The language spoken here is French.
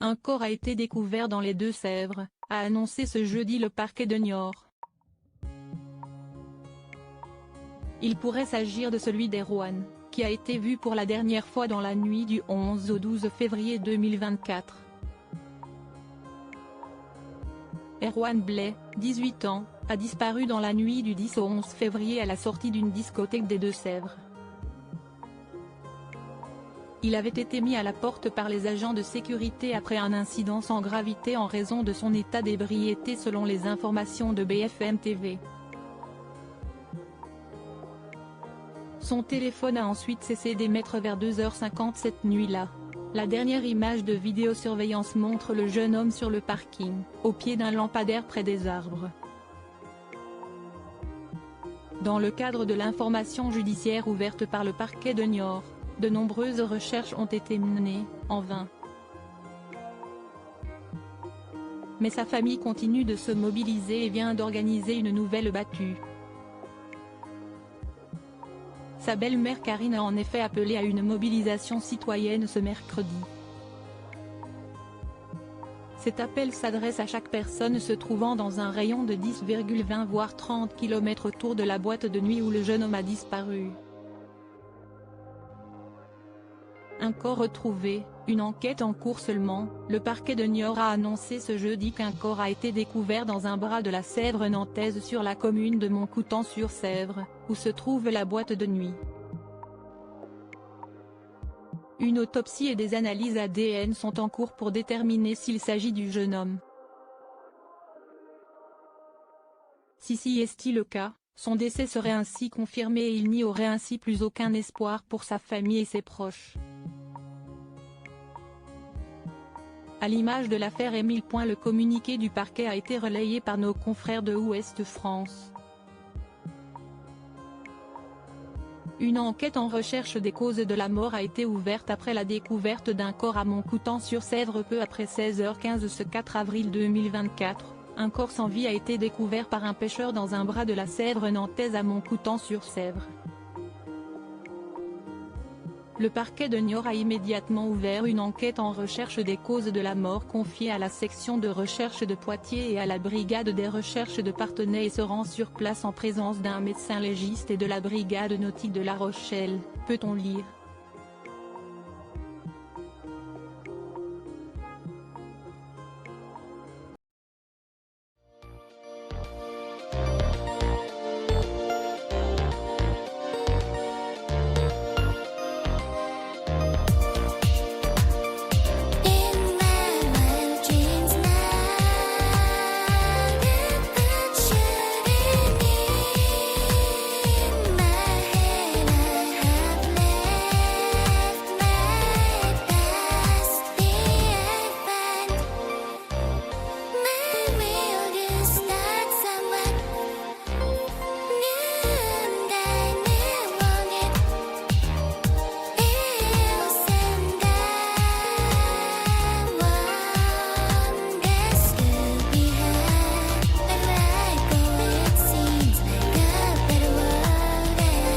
Un corps a été découvert dans les Deux-Sèvres, a annoncé ce jeudi le parquet de Niort. Il pourrait s'agir de celui d'Erwan, qui a été vu pour la dernière fois dans la nuit du 11 au 12 février 2024. Erwan Blais, 18 ans, a disparu dans la nuit du 10 au 11 février à la sortie d'une discothèque des Deux-Sèvres. Il avait été mis à la porte par les agents de sécurité après un incident sans gravité en raison de son état d'ébriété selon les informations de BFM TV. Son téléphone a ensuite cessé d'émettre vers 2h50 cette nuit-là. La dernière image de vidéosurveillance montre le jeune homme sur le parking, au pied d'un lampadaire près des arbres. Dans le cadre de l'information judiciaire ouverte par le parquet de Niort, de nombreuses recherches ont été menées, en vain. Mais sa famille continue de se mobiliser et vient d'organiser une nouvelle battue. Sa belle-mère Karine a en effet appelé à une mobilisation citoyenne ce mercredi. Cet appel s'adresse à chaque personne se trouvant dans un rayon de 10,20 voire 30 km autour de la boîte de nuit où le jeune homme a disparu. Un corps retrouvé, une enquête en cours seulement, le parquet de Niort a annoncé ce jeudi qu'un corps a été découvert dans un bras de la Sèvre nantaise sur la commune de Montcoutan-sur-Sèvre, où se trouve la boîte de nuit. Une autopsie et des analyses ADN sont en cours pour déterminer s'il s'agit du jeune homme. Si est le cas, son décès serait ainsi confirmé et il n'y aurait ainsi plus aucun espoir pour sa famille et ses proches. À l'image de l'affaire Émile. Le communiqué du parquet a été relayé par nos confrères de Ouest France. Une enquête en recherche des causes de la mort a été ouverte après la découverte d'un corps à Montcoutan-sur-Sèvre peu après 16h15 ce 4 avril 2024. Un corps sans vie a été découvert par un pêcheur dans un bras de la Sèvre nantaise à Montcoutan-sur-Sèvre. Le parquet de Niort a immédiatement ouvert une enquête en recherche des causes de la mort confiée à la section de recherche de Poitiers et à la brigade des recherches de Parthenay et se rend sur place en présence d'un médecin légiste et de la brigade nautique de La Rochelle, peut-on lire.